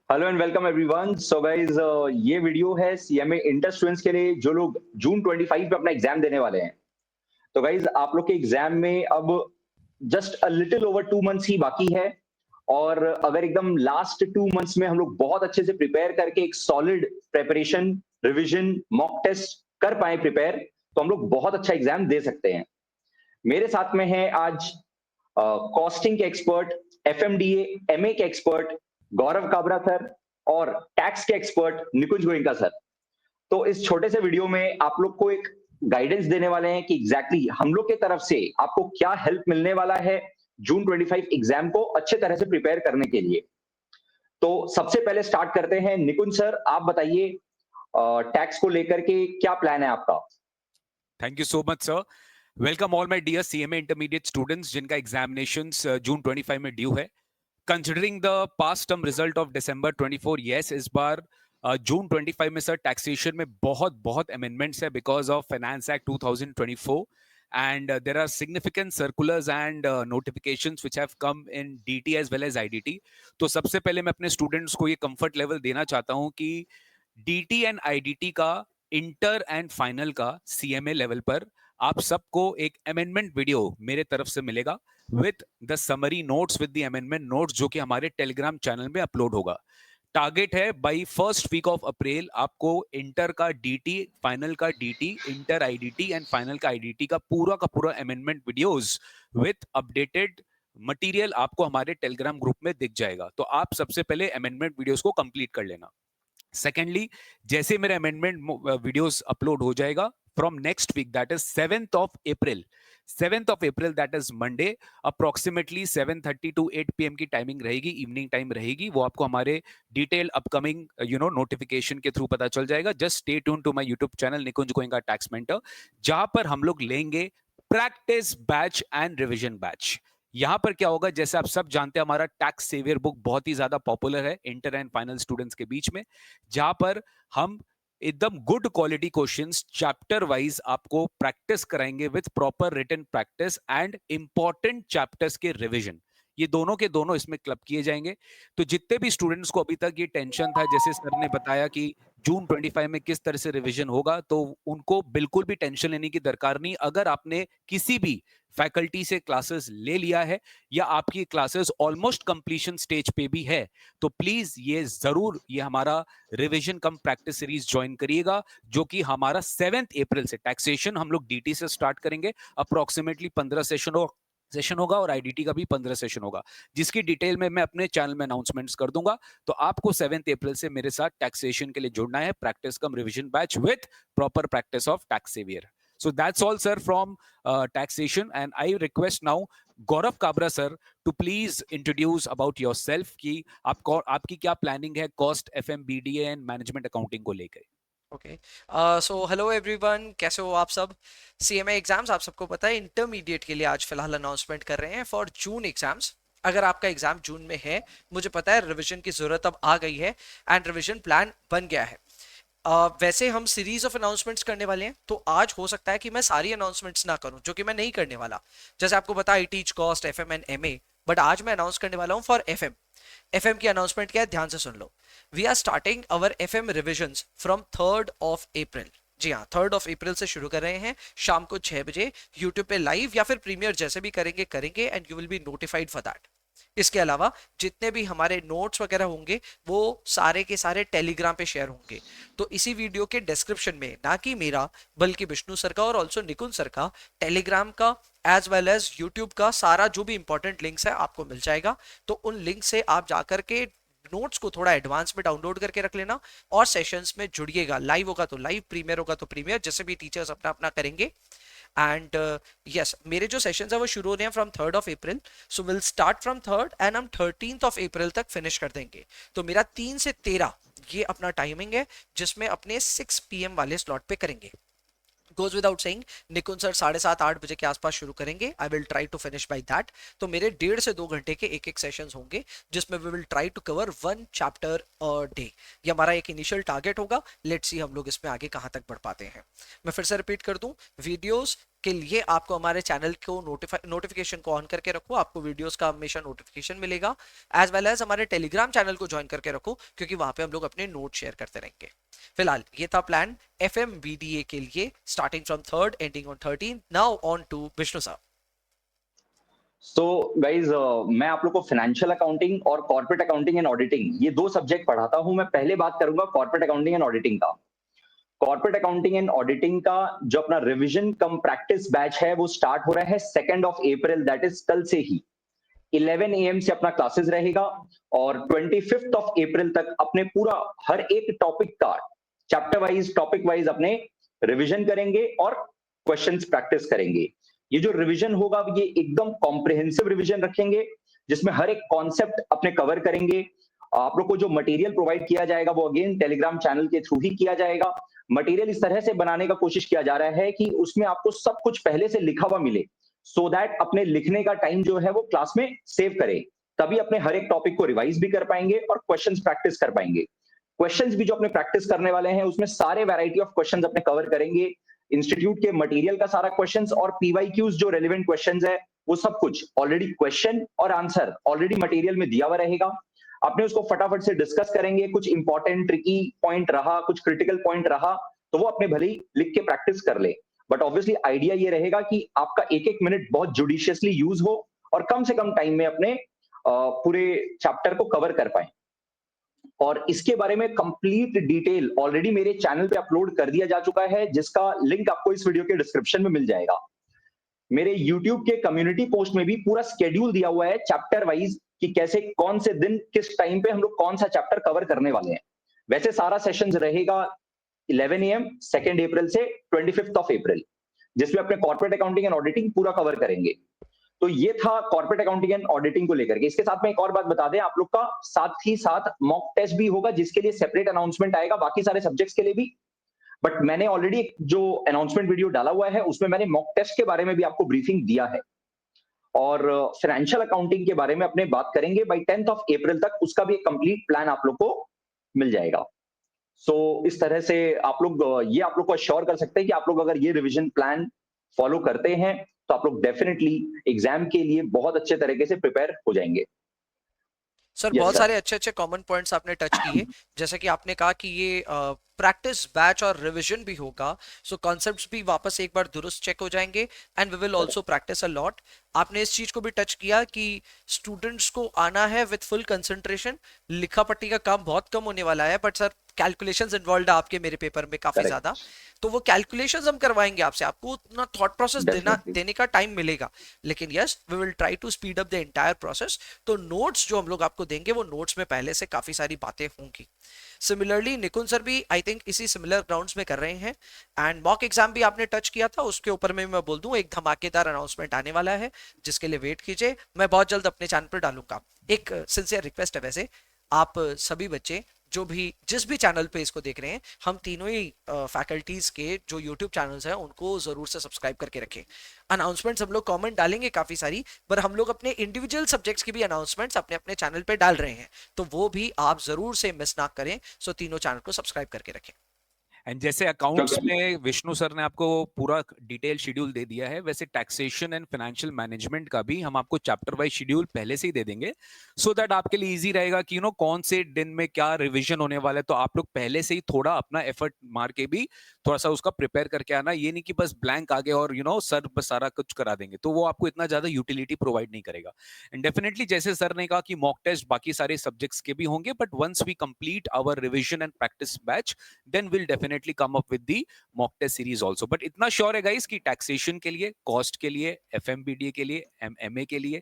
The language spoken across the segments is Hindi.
Hello and welcome everyone. So guys, ये वीडियो है सीएमए इंटर स्टूडेंट्स के लिए जो लोग जून 25 में अपना एग्जाम देने वाले हैं। तो गाइस, आप लोग के एग्जाम में अब just a little over 2 months ही बाकी है। और अगर एकदम लास्ट 2 मंथ्स में हम लोग बहुत अच्छे से प्रिपेयर करके एक solid preparation, revision, mock test कर पाए प्रिपेयर, तो हम लोग बहुत अच्छा एग्जाम दे सकते हैं। मेरे साथ में है आज कॉस्टिंग के एक्सपर्ट, एफएमडीए एमए के एक्सपर्ट गौरव काबरा सर और टैक्स के एक्सपर्ट निकुंज गोयनका सर। तो इस छोटे से वीडियो में आप लोग को एक गाइडेंस देने वाले हैं कि एग्जैक्टली हम लोग के तरफ से आपको क्या हेल्प मिलने वाला है जून 25 एग्जाम को अच्छे तरह से प्रिपेयर करने के लिए। तो सबसे पहले स्टार्ट करते हैं। निकुंज सर, आप बताइए टैक्स को लेकर के क्या प्लान है आपका। Thank you so much sir. Welcome all my dear CMA intermediate students जिनका एग्जामिनेशंस जून 25 में ड्यू है। Considering the past term result of December 24, yes इस बार जून 25 में सर टैक्सेशन में बहुत बहुत अमेंडमेंट्स है because of finance act 2024 and there are significant circulars and notifications which have come in DT as well as IDT। तो सबसे पहले मैं अपने स्टूडेंट्स को ये कंफर्ट लेवल देना चाहता हूँ कि DT एंड IDT का इंटर एंड फाइनल का CMA लेवल पर आप सबको एक अमेंडमेंट वीडियो मेरे तरफ से मिलेगा with the summary notes, with the amendment notes, जो कि हमारे टेलीग्राम चैनल में अपलोड होगा। टारगेट है by first week of April आपको इंटर का DT, फाइनल का DT, inter IDT and final का IDT का पूरा amendment videos with updated material आपको हमारे टेलीग्राम ग्रुप में दिख जाएगा। तो आप सबसे पहले अमेंडमेंट वीडियोस को कंप्लीट कर लेना। सेकेंडली, जैसे मेरे अमेंडमेंट वीडियोस अपलोड हो जाएगा from next week, that is 7th of April, that is Monday, approximately 7:30 to 8 PM की टाइमिंग रहेगी, इवनिंग टाइम रहेगी। वो आपको हमारे डिटेल अपकमिंग नोटिफिकेशन के थ्रू पता चल जाएगा। Just stay tune to my YouTube channel Nikunj Goenka tax mentor, जहां पर हम लोग लेंगे practice batch and revision batch. यहां पर क्या होगा, जैसे आप सब जानते हैं हमारा टैक्स सेवियर बुक बहुत ही ज्यादा पॉपुलर है इंटर एंड फाइनल स्टूडेंट्स के बीच में, जहां पर हम एकदम good quality questions chapter wise आपको प्रैक्टिस कराएंगे with proper written practice and important chapters के रिवीजन। ये दोनों के दोनों इसमें क्लब किए जाएंगे। तो जितने भी स्टूडेंट्स को अभी तक ये टेंशन था, जैसे सर ने बताया कि जून 25 में किस तरह से रिवीजन होगा, तो उनको बिल्कुल भी टेंशन लेने की दरकार नहीं। अगर आपने किसी भी फैकल्टी से क्लासेस ले लिया है या आपकी क्लासेस ऑलमोस्ट कंप्लीशन स्टेज पे भी है, तो प्लीज ये जरूर ये हमारा रिवीजन कम प्रैक्टिस सीरीज ज्वाइन करिएगा, जो कि हमारा 7 अप्रैल से टैक्सेशन हम लोग DT से स्टार्ट करेंगे। अप्रोक्सीमेटली 15 सेशन होगा और IDT का भी 15 सेशन होगा, जिसकी डिटेल में मैं अपने चैनल में अनाउंसमेंट्स कर दूंगा। तो आपको 7 अप्रैल से मेरे साथ टैक्सेशन के लिए जुड़ना है, practice cum revision batch with proper practice of tax saviour. So that's all, sir, from taxation. And I request now Gaurav Kabra, sir, to please introduce about yourself कि आपकी क्या प्लानिंग है cost FMBDA and management accounting को लेकर। ओके, सो हेलो एवरीवन, कैसे हो आप सब। CMA एग्जाम्स आप सबको पता है इंटरमीडिएट के लिए आज फिलहाल अनाउंसमेंट कर रहे हैं फॉर जून एग्जाम्स। अगर आपका एग्जाम जून में है, मुझे पता है रिवीजन की जरूरत अब आ गई है एंड रिवीजन प्लान बन गया है। वैसे हम सीरीज ऑफ अनाउंसमेंट्स करने वाले हैं, तो आज हो सकता है कि मैं सारी अनाउंसमेंट्स ना करूं, जो कि मैं नहीं करने वाला। जैसे आपको पता है I teach cost FM and MA, but आज मैं अनाउंस करने वाला हूं फॉर FM की अनाउंसमेंट क्या है, ध्यान से सुन लो। We are starting our FM revisions from 3rd of April। जी हाँ, 3rd of April से शुरू कर रहे हैं शाम को 6 बजे यूट्यूब पे लाइव या फिर प्रीमियर, जैसे भी करेंगे and you will be notified for that. इसके अलावा जितने भी हमारे नोट्स वगैरह होंगे वो सारे के सारे टेलीग्राम पे शेयर होंगे। तो इसी वीडियो के डिस्क्रिप्शन में, ना कि मेरा बल्कि विष्णु सर का और ऑल्सो निकुंज सर का टेलीग्राम का एज वेल एज यूट्यूब का सारा जो भी इंपॉर्टेंट लिंक्स है आपको मिल जाएगा। तो उन लिंक से आप जाकर के नोट्स को थोड़ा एडवांस में डाउनलोड करके रख लेना और सेशंस में जुड़िएगा। लाइव होगा तो लाइव, प्रीमियर होगा तो प्रीमियर, जैसे भी टीचर्स अपना अपना करेंगे। एंड यस, मेरे जो सेशंस है वो शुरू हो रहे हैं from 3rd of April, so will start from 3rd and हम 13th of April तक फिनिश कर देंगे। तो मेरा 3 से 13 ये अपना टाइमिंग है, जिसमें अपने 6 PM वाले स्लॉट पे करेंगे। Goes without saying, Nikunj sir 7:30-8 बजे के आसपास शुरू करेंगे। I will try to finish by that. तो मेरे 1.5 से 2 घंटे के एक सेशंस होंगे, जिसमें we will try to cover 1 chapter a day. ये हमारा एक इनिशियल टारगेट होगा। लेट्स सी हम लोग इसमें आगे कहां तक बढ़ पाते हैं। मैं फिर से रिपीट कर दूं, वीडियोस के लिए आपको हमारे चैनल को नोटिफिकेशन को ऑन करके रखो, आपको वीडियोस का हमेशा नोटिफिकेशन मिलेगा, एज वेल एज हमारे टेलीग्राम चैनल को ज्वाइन करके रखो, क्योंकि वहां पे हम लोग अपने नोट शेयर करते रहेंगे। फिलहाल ये था प्लान FMBDA के लिए, starting from 3rd ending on 13। Now on to Vishnu sir. So guys, मैं आप लोग को फाइनेंशियल अकाउंटिंग और कॉर्पोरेट अकाउंटिंग एंड ऑडिटिंग ये 2 सब्जेक्ट पढ़ाता हूं। मैं पहले बात करूंगा कॉर्पोरेट अकाउंटिंग एंड ऑडिटिंग का। कॉर्पोरेट अकाउंटिंग एंड ऑडिटिंग का जो अपना रिवीजन कम प्रैक्टिस बैच है वो स्टार्ट हो रहा है 2nd of April, that is कल से ही 11 AM से अपना क्लासेस रहेगा और 25th ऑफ अप्रैल तक अपने पूरा हर एक टॉपिक का चैप्टर वाइज टॉपिक वाइज अपने रिवीजन करेंगे और क्वेश्चंस प्रैक्टिस करेंगे। ये जो रिवीजन होगा ये एकदम कॉम्प्रिहेंसिव रिवीजन रखेंगे, जिसमें हर एक कॉन्सेप्ट अपने कवर करेंगे। आप लोग को जो मटेरियल प्रोवाइड किया जाएगा वो अगेन टेलीग्राम चैनल के थ्रू ही किया जाएगा। मटेरियल इस तरह से बनाने का कोशिश किया जा रहा है कि उसमें आपको सब कुछ पहले से लिखा हुआ मिले, सो दैट अपने लिखने का टाइम जो है वो क्लास में सेव करें, तभी अपने हर एक टॉपिक को रिवाइज भी कर पाएंगे और क्वेश्चंस प्रैक्टिस कर पाएंगे। क्वेश्चंस भी जो अपने प्रैक्टिस करने वाले हैं उसमें सारे वैरायटी ऑफ क्वेश्चंस अपने कवर करेंगे। इंस्टीट्यूट के मटेरियल का सारा क्वेश्चंस और पीवाईक्यूज जो रेलेवेंट क्वेश्चंस है वो सब कुछ ऑलरेडी क्वेश्चन और आंसर ऑलरेडी मटेरियल में दिया हुआ रहेगा। अपने उसको फटाफट से डिस्कस करेंगे। कुछ इंपॉर्टेंट ट्रिकी पॉइंट रहा, कुछ क्रिटिकल पॉइंट रहा तो वो अपने भले ही लिख के प्रैक्टिस कर ले, बट ऑब्वियसली आइडिया ये रहेगा कि आपका एक एक मिनट बहुत जुडिशियसली यूज हो और कम से कम टाइम में अपने पूरे चैप्टर को कवर कर पाए। और इसके बारे में कंप्लीट डिटेल ऑलरेडी मेरे चैनल पे अपलोड कर दिया जा चुका है, जिसका लिंक आपको इस वीडियो के डिस्क्रिप्शन में मिल जाएगा। मेरे YouTube के कम्युनिटी पोस्ट में भी पूरा स्केड्यूल दिया हुआ है चैप्टर वाइज कि कैसे कौन से दिन किस टाइम पे हम लोग कौन सा चैप्टर कवर करने वाले हैं। वैसे सारा सेशंस रहेगा 11 AM 2nd अप्रैल से 25th ऑफ अप्रैल, जिसमें अपने कॉर्पोरेट अकाउंटिंग एंड ऑडिटिंग पूरा कवर करेंगे। तो ये था कॉर्पोरेट अकाउंटिंग एंड ऑडिटिंग को लेकर के। इसके साथ में एक और बात बता दें आप लोग का, साथ ही साथ मॉक टेस्ट भी होगा, जिसके लिए सेपरेट अनाउंसमेंट आएगा बाकी सारे सब्जेक्ट्स के लिए भी। बट मैंने ऑलरेडी जो अनाउंसमेंट वीडियो डाला हुआ है उसमें मैंने मॉक टेस्ट के बारे में भी आपको ब्रीफिंग दिया है और फाइनेंशियल अकाउंटिंग के बारे में अपने बात करेंगे बाय 10th ऑफ अप्रैल तक। उसका भी एक कंप्लीट प्लान आप लोग को मिल जाएगा। सो इस तरह से आप लोग ये आप लोग को अश्योर कर सकते हैं कि आप लोग अगर ये रिवीजन प्लान फॉलो करते हैं तो आप लोग डेफिनेटली एग्जाम के लिए बहुत अच्छे तरीके से प्रिपेयर हो जाएंगे। सर Yes, बहुत sir. सारे अच्छे अच्छे कॉमन पॉइंट्स आपने टच किए, जैसे कि आपने कहा कि ये प्रैक्टिस बैच और रिवीजन भी होगा, सो कॉन्सेप्ट्स भी वापस एक बार दुरुस्त चेक हो जाएंगे and we will also practice a lot. आपने इस चीज को भी टच किया कि स्टूडेंट्स को आना है विद फुल कंसंट्रेशन, लिखा पट्टी का काम बहुत कम होने वाला है, बट सर कैलकुलेशंस इन्वॉल्व है आपके मेरे पेपर में काफी Correct. ज्यादा, तो वो कैलकुलेशंस हम करवाएंगे आपसे, आपको उतना थॉट प्रोसेस Definitely. देने का टाइम मिलेगा, लेकिन yes we will try to speed up the entire process. तो नोट्स जो हम लोग आपको देंगे वो नोट्स में पहले से काफी सारी बातें होंगी। सिमिलरली निकुंज सर भी आई थिंक इसी सिमिलर ग्राउंड्स में कर रहे हैं, एंड मॉक एग्जाम भी आपने टच किया था, उसके ऊपर में मैं बोल दूं एक धमाकेदार अनाउंसमेंट आने वाला है, जिसके लिए वेट कीजिए, मैं बहुत जल्द अपने चैनल पर डालूंगा। एक सिंसियर रिक्वेस्ट है वैसे, आप सभी बच्चे जो भी जिस भी चैनल पे इसको देख रहे हैं, हम तीनों ही फैकल्टीज के जो यूट्यूब चैनल्स हैं उनको जरूर से सब्सक्राइब करके रखें। अनाउंसमेंट्स हम लोग कॉमन डालेंगे काफी सारी, पर हम लोग अपने इंडिविजुअल सब्जेक्ट्स की भी अनाउंसमेंट्स अपने अपने चैनल पे डाल रहे हैं, तो वो भी आप जरूर से मिस ना करें। सो तीनों चैनल को सब्सक्राइब करके रखें। एंड जैसे अकाउंट्स में विष्णु सर ने आपको पूरा डिटेल शेड्यूल दे दिया है, वैसे टैक्सेशन एंड फाइनेंशियल मैनेजमेंट का भी हम आपको चैप्टर वाइज शेड्यूल पहले से ही दे देंगे, सो दैट आपके लिए इजी रहेगा कि कौन से दिन में क्या रिवीजन होने वाला है, तो आप लोग पहले से ही थोड़ा अपना एफर्ट मार के भी थोड़ा सा उसका प्रिपेयर करके आना। ये नहीं कि बस ब्लैंक आ गए और सर बस सारा कुछ करा देंगे, तो वो आपको इतना ज्यादा यूटिलिटी प्रोवाइड नहीं करेगा। एंड डेफिनेटली जैसे सर ने कहा कि मॉक टेस्ट बाकी सारे सब्जेक्ट्स के भी होंगे, but once we complete our revision and practice batch then will definitely come up with the mock test series also. But इतना श्योर है गाइस कि टैक्सेशन के लिए, कॉस्ट के लिए, एफएमबीडीए के लिए, एमए के लिए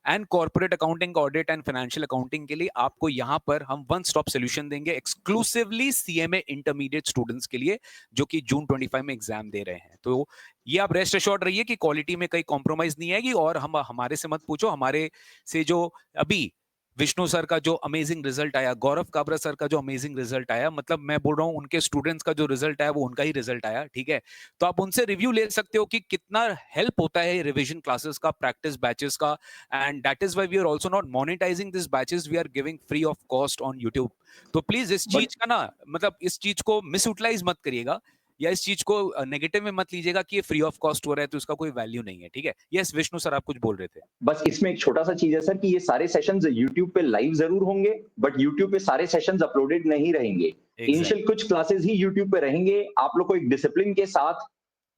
and corporate accounting, audit and financial accounting के लिए आपको यहां पर हम वन स्टॉप सॉल्यूशन देंगे एक्सक्लूसिवली सीएमए इंटरमीडिएट स्टूडेंट्स के लिए, जो कि जून 25 में एग्जाम दे रहे हैं। तो ये आप रेस्ट एश्योर्ड रहिए कि क्वालिटी में कोई कॉम्प्रोमाइज नहीं आएगी। और हम हमारे से मत पूछो, हमारे से जो अभी विष्णु सर का जो अमेजिंग रिजल्ट आया, गौरव काबरा सर का जो अमेजिंग रिजल्ट आया, मतलब मैं बोल रहा हूं उनके स्टूडेंट्स का जो रिजल्ट आया वो उनका ही रिजल्ट आया, ठीक है। तो आप उनसे रिव्यू ले सकते हो कि कितना हेल्प होता है रिवीजन क्लासेस का, प्रैक्टिस बैचेस का, and that is why we are also not monetizing this batches, we are giving free of cost on YouTube. तो प्लीज इस चीज का ना, मतलब इस चीज को मिस यूटिलाइज मत करिएगा। या इस चीज को नेगेटिव में मत लीजिएगा कि ये फ्री ऑफ कॉस्ट हो रहा है तो उसका कोई वैल्यू नहीं है, ठीक है? यस विष्णु सर, आप कुछ बोल रहे थे। बस इसमें एक छोटा सा चीज है सर कि ये सारे सेशंस यूट्यूब पे लाइव जरूर होंगे, बट यूट्यूब पे सारे सेशंस अपलोडेड नहीं रहेंगे। इनिशियल कुछ क्लासेस ही यूट्यूब पे रहेंगे। आप लोग को एक डिसिप्लिन के साथ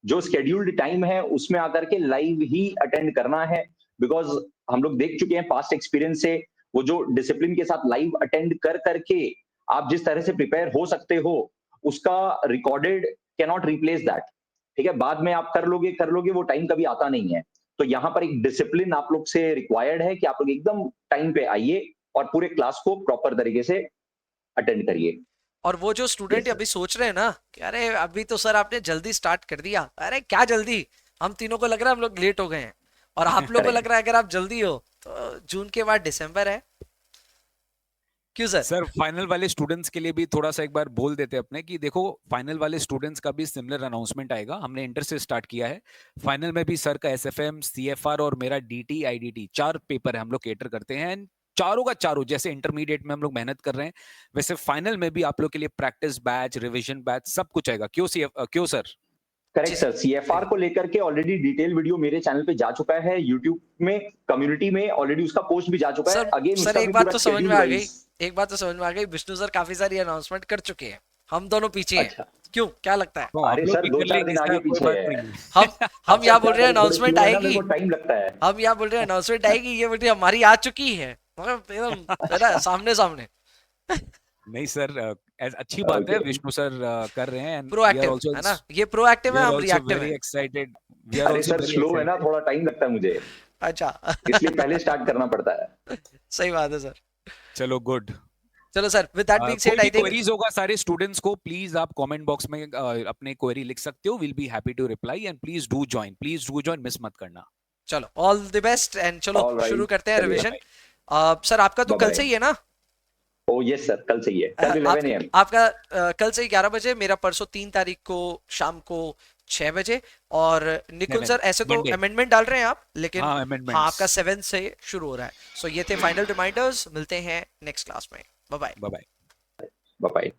जो शेड्यूल्ड टाइम है उसमें आकर के लाइव ही अटेंड करना है, बिकॉज हम लोग देख चुके हैं पास्ट एक्सपीरियंस से, वो जो डिसिप्लिन के साथ लाइव अटेंड कर करके आप जिस तरह से प्रिपेयर हो सकते हो, उसका recorded can not replace that. ठीक है, बाद में आप कर लोगे वो टाइम कभी आता नहीं है। तो यहाँ पर एक डिसिप्लिन आप लोग से रिक्वायर्ड है कि आप लोग एकदम टाइम पे आइए और पूरे क्लास को प्रॉपर तरीके से अटेंड करिए। और वो जो स्टूडेंट अभी सोच रहे हैं ना कि अरे अभी तो सर आपने जल्दी स्टार्ट कर दिया, अरे क्या जल्दी, हम तीनों को लग रहा है हम लोग लेट हो गए हैं, और आप लोग को लग रहा है अगर आप जल्दी हो तो जून के बाद दिसंबर है। क्यों सर? सर फाइनल वाले स्टूडेंट्स के लिए भी थोड़ा सा एक बार बोल देते अपने कि देखो, फाइनल वाले स्टूडेंट्स का भी सिमिलर अनाउंसमेंट आएगा। हमने इंटर से स्टार्ट किया है, फाइनल में भी सर का एसएफएम, सीएफआर और मेरा डीटी आईडीटी 4 पेपर है, हम लोग केटर करते हैं। चारों का चारों, जैसे इंटरमीडिएट में हम लोग मेहनत कर रहे हैं, वैसे फाइनल में भी आप लोग के लिए प्रैक्टिस बैच, रिविजन बैच सब कुछ आएगा। क्यों सर? करेक्ट सर, सीएफआर को लेकर के ऑलरेडी डिटेल वीडियो मेरे चैनल पे जा चुका है, यूट्यूब में कम्युनिटी में ऑलरेडी उसका पोस्ट भी जा चुका है। अगेन सर एक बात तो समझ में आ गई, एक बात तो समझ में आ गई, विष्णु सर काफी सारी अनाउंसमेंट कर चुके हैं, हम दोनों पीछे हैं। क्यों, क्या लगता है? अरे सर 2-4 दिन आगे पीछे है। हम यहाँ बोल रहे हैं अनाउंसमेंट आएगी, टाइम लगता है। हम यहाँ बोल रहे हैं अनाउंसमेंट आएगी, ये बोल रही हमारी आ चुकी है, एकदम सामने सामने। नहीं सर, अच्छी बात है, विष्णु सर कर रहे हैं। प्रोएक्टिव है ना, ये प्रोएक्टिव है, हम रिएक्टिव हैं। एक्साइटेड। अरे सर स्लो है ना, थोड़ा टाइम लगता है मुझे। अच्छा इसलिए पहले स्टार्ट करना पड़ता है। सही बात है सर। चलो गुड। चलो sir, with that being said, I think queries होगा सारे स्टूडेंट्स को, प्लीज आप कमेंट बॉक्स में अपने क्वेरी लिख सकते हो। Will be happy to reply and please do join, miss मत करना। चलो ऑल द बेस्ट एंड चलो शुरू करते हैं रिवीजन। सर आपका तो कल से ही है ना? ओ यस सर, कल से ही है, कल 11 AM। आपका कल से ही 11 बजे, मेरा परसों 3 तारीख को शाम को 6 बजे। और निकुंज सर ऐसे तो अमेंडमेंट डाल रहे हैं आप, लेकिन हाँ आपका 7 से शुरू हो रहा है। सो ये थे फाइनल रिमाइंडर्स, मिलते हैं नेक्स्ट क्लास में। Bye bye. Bye bye.